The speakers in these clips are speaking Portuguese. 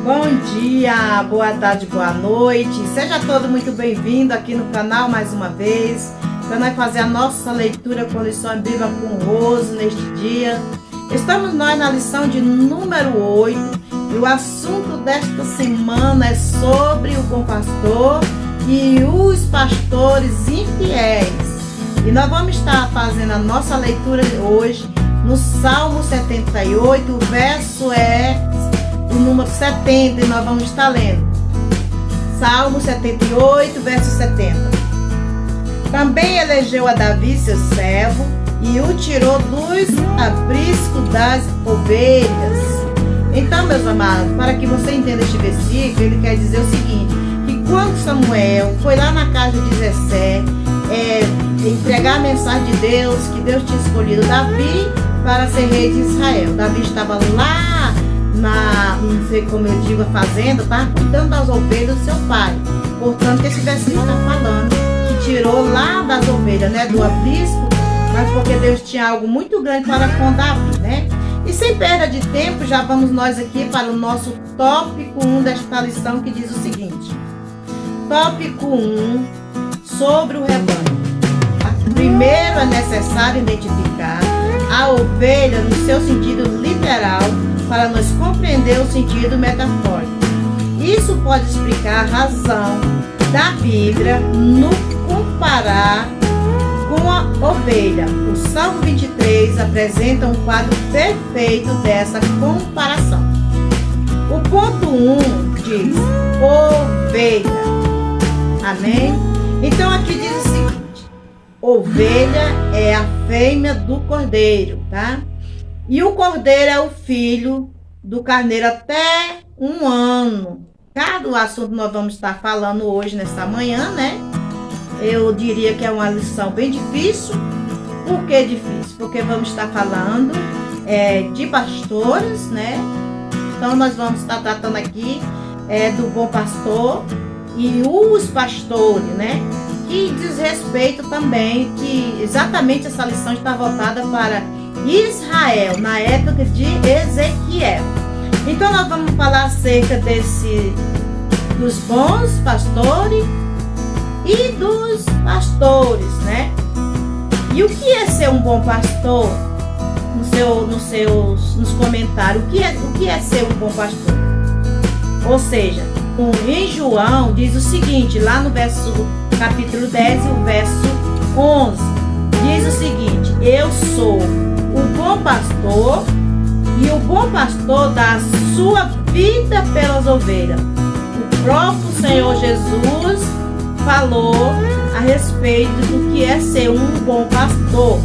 Bom dia, boa tarde, boa noite. Seja todo muito bem-vindo aqui no canal mais uma vez, para nós fazer a nossa leitura com lição bíblica com Rose neste dia. Estamos nós na lição de número 8 e o assunto desta semana é sobre o bom pastor e os pastores infiéis. E nós vamos estar fazendo a nossa leitura hoje no Salmo 78, o verso o número 70, e nós vamos estar lendo. Salmo 78, verso 70. Também elegeu a Davi, seu servo, e o tirou dos apriscos das ovelhas. Então, meus amados, para que você entenda este versículo, ele quer dizer o seguinte, que quando Samuel foi lá na casa de Jessé, entregar a mensagem de Deus, que Deus tinha escolhido Davi para ser rei de Israel. Davi estava lá não sei como eu digo, a fazenda, estava cuidando das ovelhas do seu pai. Portanto, esse versículo está falando que tirou lá das ovelhas, do aprisco, mas porque Deus tinha algo muito grande para com Davi, E sem perda de tempo, já vamos nós aqui para o nosso tópico 1 desta lição, que diz o seguinte. Tópico 1, sobre o rebanho. Primeiro é necessário identificar a ovelha no seu sentido literal, para nós compreender o sentido metafórico. Isso pode explicar a razão da Bíblia no comparar com a ovelha. O Salmo 23 apresenta um quadro perfeito dessa comparação. O ponto 1 diz ovelha. Amém? Então aqui diz o seguinte: ovelha é a fêmea do cordeiro, tá? E o cordeiro é o filho do carneiro até 1 ano. Cada assunto nós vamos estar falando hoje, nessa manhã, Eu diria que é uma lição bem difícil. Por que difícil? Porque vamos estar falando de pastores, Então nós vamos estar tratando aqui do bom pastor e os pastores, Que diz respeito também, que exatamente essa lição está voltada para Israel, na época de Ezequiel. Então nós vamos falar acerca dos bons pastores e dos pastores, E o que é ser um bom pastor? Nos comentários, o que é ser um bom pastor? Ou seja, em João diz o seguinte, lá no capítulo 10 e o verso 11, diz o seguinte: eu sou o bom pastor, e o bom pastor dá a sua vida pelas ovelhas. O próprio Senhor Jesus falou a respeito do que é ser um bom pastor.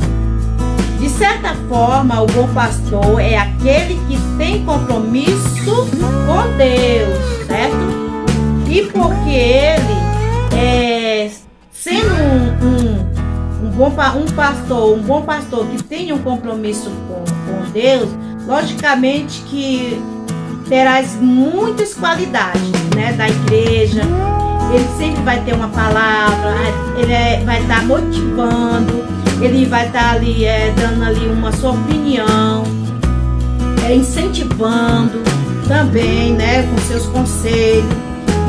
De certa forma, o bom pastor é aquele que tem compromisso com Deus, certo? E porque ele, sendo um bom pastor que tem um compromisso com Deus, logicamente que terás muitas qualidades, da igreja. Ele sempre vai ter uma palavra, ele vai estar motivando, ele vai estar ali dando ali uma sua opinião, incentivando também, com seus conselhos.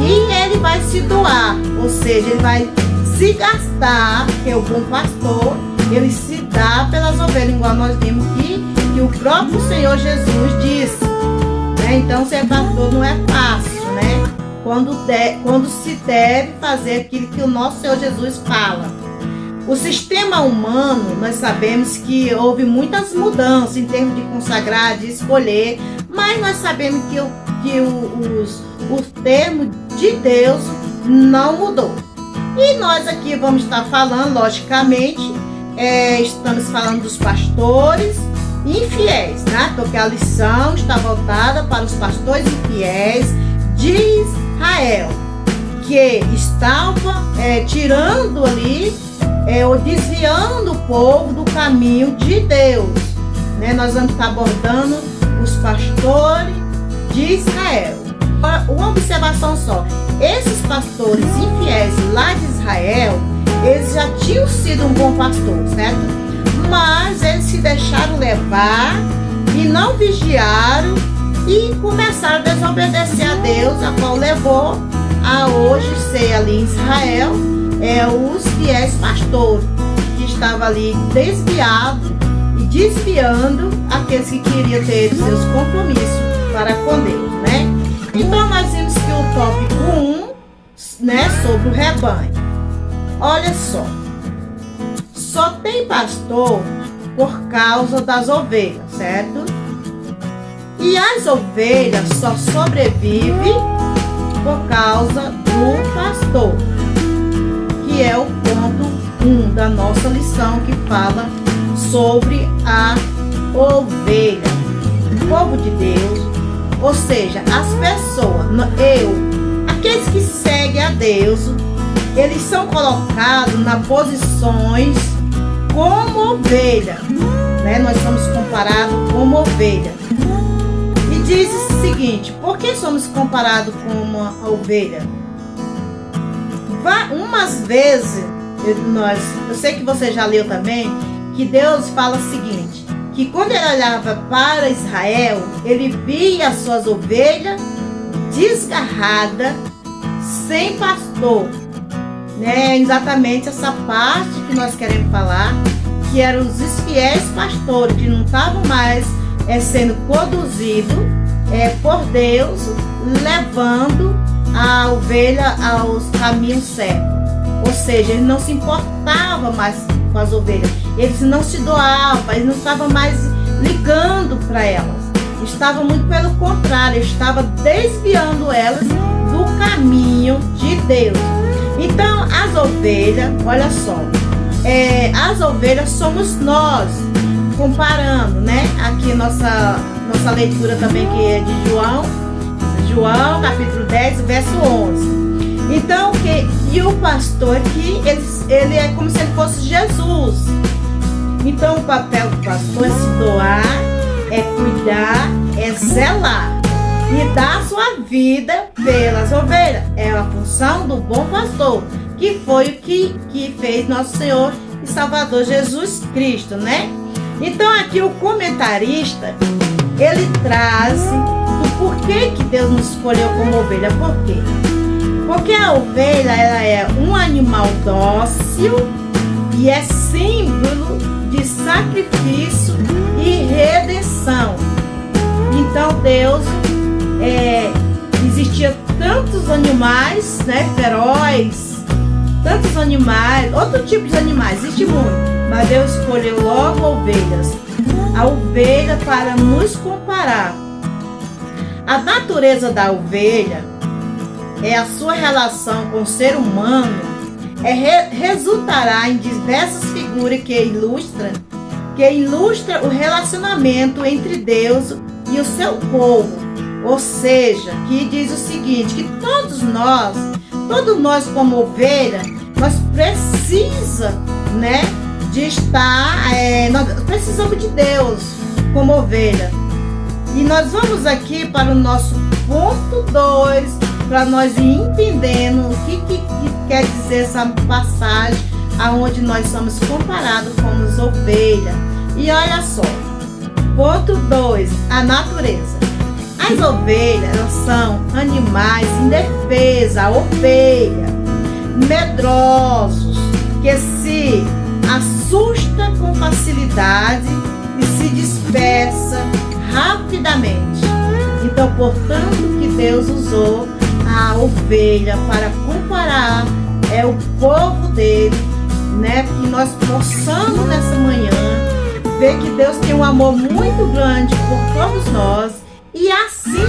E ele vai se doar, ou seja, ele vai se gastar, porque o bom pastor, ele se dá pelas ovelhas, igual nós vimos que o próprio Senhor Jesus disse, Então ser pastor não é fácil, Quando se deve fazer aquilo que o nosso Senhor Jesus fala. O sistema humano, nós sabemos que houve muitas mudanças em termos de consagrar, de escolher, mas nós sabemos que o termo de Deus não mudou. E nós aqui vamos estar falando, logicamente, estamos falando dos pastores infiéis, Porque a lição está voltada para os pastores infiéis de Israel, que estavam tirando ali, ou desviando o povo do caminho de Deus. Nós vamos estar abordando os pastores de Israel. Uma observação só: esses pastores infiéis lá de Israel, eles já tinham sido um bom pastor, certo? Mas eles se deixaram levar e não vigiaram e começaram a desobedecer a Deus, a qual levou a hoje ser ali em Israel os fiéis pastores, que estavam ali desviados e desviando aqueles que queriam ter seus compromissos para com Deus, né? Então nós vimos que o tópico 1, né, sobre o rebanho. Olha só tem pastor por causa das ovelhas, certo? E as ovelhas só sobrevivem por causa do pastor, que é o ponto 1 da nossa lição, que fala sobre a ovelha, o povo de Deus, ou seja, as pessoas, aqueles que seguem a Deus, eles são colocados nas posições como ovelha, né? Nós somos comparados como ovelha. E diz o seguinte: por que somos comparados com uma ovelha? Umas vezes, eu sei que você já leu também, que Deus fala o seguinte, que quando ele olhava para Israel, ele via as suas ovelhas desgarradas, sem pastor, né? Exatamente essa parte que nós queremos falar, que eram os fiéis pastores, que não estavam mais sendo conduzidos por Deus, levando a ovelha aos caminhos certos. Ou seja, ele não se importava mais com as ovelhas, eles não se doavam, eles não estavam mais ligando para elas, estavam muito pelo contrário, estavam desviando elas do caminho de Deus. Então as ovelhas, olha só, as ovelhas somos nós, comparando, né? Aqui nossa leitura também, que é de João capítulo 10, verso 11. Então, e o pastor aqui, ele é como se ele fosse Jesus. Então, o papel do pastor é se doar, é cuidar, é zelar e dar sua vida pelas ovelhas. É a função do bom pastor, que foi o que fez nosso Senhor e Salvador Jesus Cristo, né? Então, aqui o comentarista, ele traz o porquê que Deus nos escolheu como ovelha. Por quê? Porque a ovelha, ela é um animal dócil e é símbolo de sacrifício e redenção. Então Deus, existia tantos animais, né, feroz, tantos animais, outro tipo de animais, existe muito, mas Deus escolheu logo ovelhas, a ovelha, para nos comparar. A natureza da ovelha a sua relação com o ser humano resultará em diversas figuras que ilustra o relacionamento entre Deus e o seu povo. Ou seja, que diz o seguinte, que todos nós como ovelha, nós precisamos, né, de estar, nós precisamos de Deus como ovelha. E nós vamos aqui para o nosso ponto 2, para nós ir entendendo o que quer dizer essa passagem, aonde nós somos comparados como ovelha. E olha só, ponto 2, a natureza. As ovelhas, elas são animais indefesos, a ovelha, medrosos, que se assusta com facilidade e se dispersa rapidamente. Então, portanto, que Deus usou a ovelha para comparar o povo dele, né? Que nós possamos nessa manhã ver que Deus tem um amor muito grande por todos nós, e assim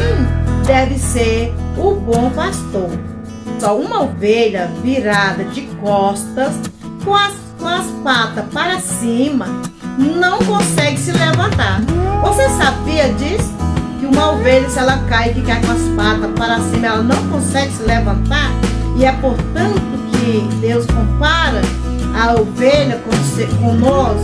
deve ser o bom pastor. Só uma ovelha virada de costas, com as patas para cima, não consegue se levantar. Você sabia disso? Que uma ovelha, se ela cai e ficar com as patas para cima, ela não consegue se levantar. E é portanto que Deus compara a ovelha com nós,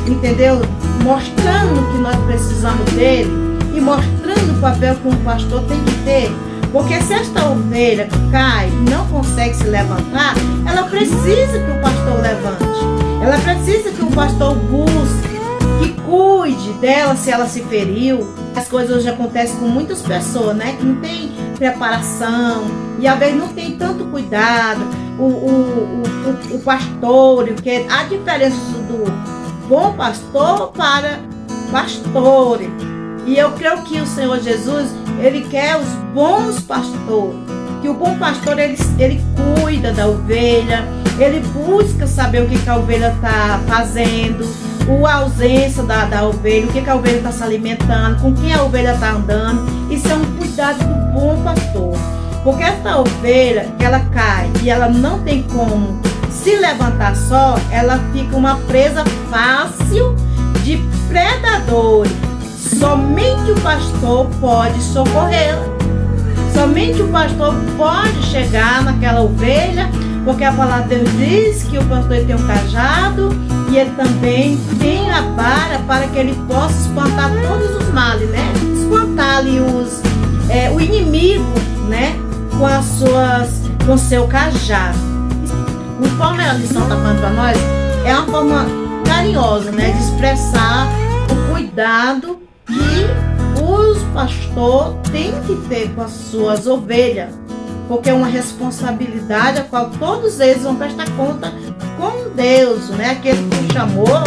entendeu? Mostrando que nós precisamos dele e mostrando o papel que um pastor tem que ter. Porque se esta ovelha cai e não consegue se levantar, ela precisa que o pastor levante. Ela precisa que o pastor busque, que cuide, saúde dela, se ela se feriu. As coisas hoje acontecem com muitas pessoas, né? Que não tem preparação e às vezes não tem tanto cuidado. O pastor, que a diferença do bom pastor para pastor. E eu creio que o Senhor Jesus, Ele quer os bons pastores. Que o bom pastor, ele cuida da ovelha, ele busca saber o que a ovelha está fazendo, a ausência da ovelha, o que a ovelha está se alimentando, com quem a ovelha está andando. Isso é um cuidado do bom pastor. Porque essa ovelha, ela cai e ela não tem como se levantar só, ela fica uma presa fácil de predadores. Somente o pastor pode socorrê-la. Somente o pastor pode chegar naquela ovelha, porque a palavra de Deus diz que o pastor tem um cajado e ele também tem a vara para que ele possa espantar todos os males, né? Espantar ali o inimigo, né? Com seu cajado. Conforme a lição está falando para nós, é uma forma carinhosa, né? De expressar o cuidado que os pastores têm que ter com as suas ovelhas, porque é uma responsabilidade a qual todos eles vão prestar conta com Deus, né? Aquele que o chamou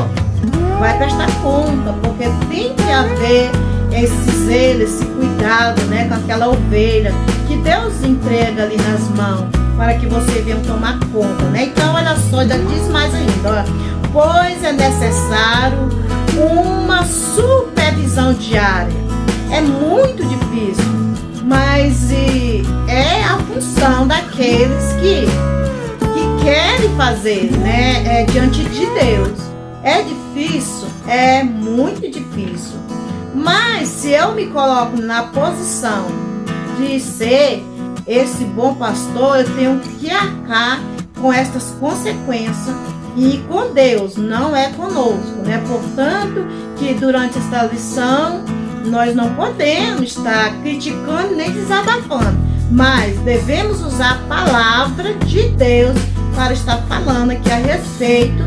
vai prestar conta, porque tem que haver esse zelo, esse cuidado, né? Com aquela ovelha que Deus entrega ali nas mãos para que você venha tomar conta, né? Então, olha só, ainda diz mais ainda, ó, pois é necessário uma supervisão diária. É muito difícil, mas é a função daqueles que querem fazer, né? Diante de Deus. É difícil, é muito difícil. Mas se eu me coloco na posição de ser esse bom pastor, eu tenho que arcar com estas consequências. E com Deus, não é conosco, né? Portanto, que durante esta lição nós não podemos estar criticando nem desabafando, mas devemos usar a palavra de Deus para estar falando aqui a respeito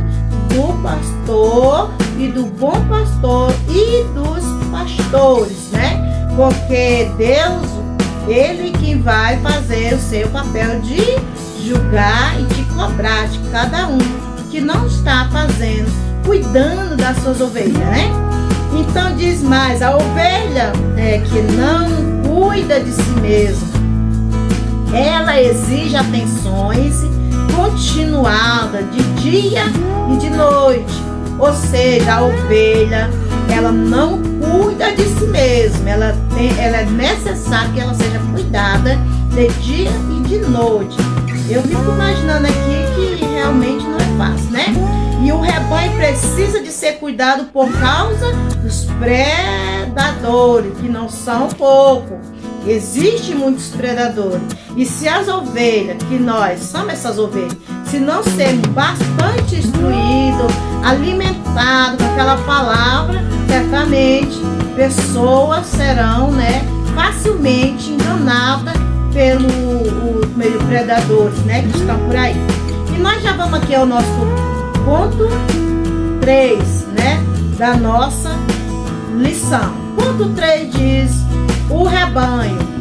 do pastor e do bom pastor e dos pastores, né? Porque Deus, Ele que vai fazer o seu papel de julgar e de cobrar de cada um que não está fazendo, cuidando das suas ovelhas, né? Então diz mais, a ovelha que não cuida de si mesma, ela exige atenções continuadas de dia e de noite. Ou seja, a ovelha, ela não cuida de si mesma, ela é necessário que ela seja cuidada de dia e de noite. Eu fico imaginando aqui que realmente não é fácil, né? E o rebanho precisa de ser cuidado por causa dos predadores, que não são poucos. Existem muitos predadores. E se as ovelhas, que nós somos essas ovelhas, se não sermos bastante instruídos, alimentados com aquela palavra, certamente pessoas serão, né, facilmente enganadas pelos predadores, né, que estão por aí. E nós já vamos aqui ao nosso ponto 3, né, da nossa lição. Ponto 3 diz: o rebanho.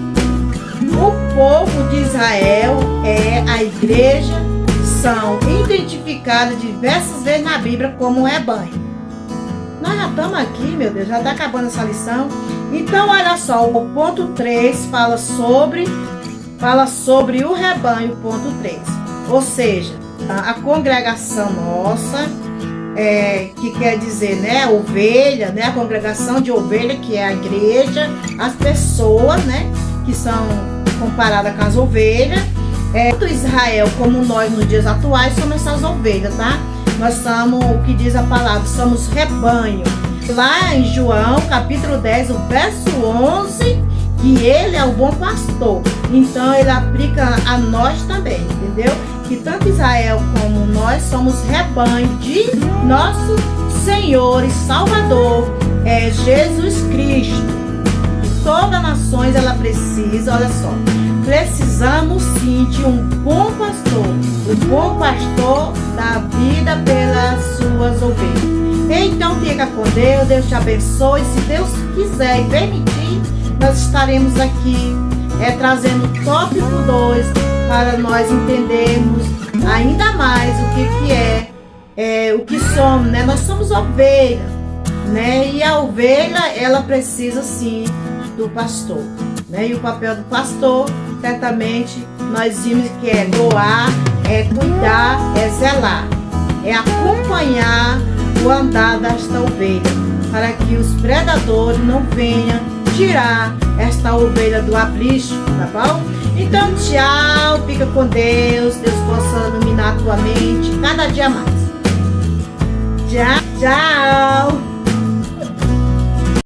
O povo de Israel é a igreja, são identificadas diversas vezes na Bíblia como rebanho. Nós já estamos aqui, meu Deus, já está acabando essa lição. Então, olha só, o ponto 3 fala sobre o rebanho, ponto 3. Ou seja, a congregação nossa, que quer dizer, né, ovelha, né, a congregação de ovelha, que é a igreja, as pessoas, né, que são comparadas com as ovelhas. Tanto Israel como nós nos dias atuais somos essas ovelhas, tá? Nós somos, o que diz a palavra, somos rebanho. Lá em João, capítulo 10, o verso 11, que ele é o bom pastor. Então, ele aplica a nós também, entendeu? Que tanto Israel como nós somos rebanho de nosso Senhor e Salvador, Jesus Cristo. E todas as nações, ela precisa, olha só, precisamos sim de um bom pastor. O bom pastor dá vida pelas suas ovelhas. Então fica com Deus, Deus te abençoe. Se Deus quiser e permitir, nós estaremos aqui trazendo o tópico 2 para nós entendermos ainda mais o que é o que somos, né? Nós somos ovelha, né? E a ovelha, ela precisa sim do pastor, né? E o papel do pastor, certamente, nós vimos que é doar, é cuidar, é zelar, é acompanhar o andar desta ovelha, para que os predadores não venham tirar esta ovelha do aprisco, tá bom? Então, tchau, fica com Deus, Deus possa iluminar a tua mente cada dia mais. Tchau, tchau.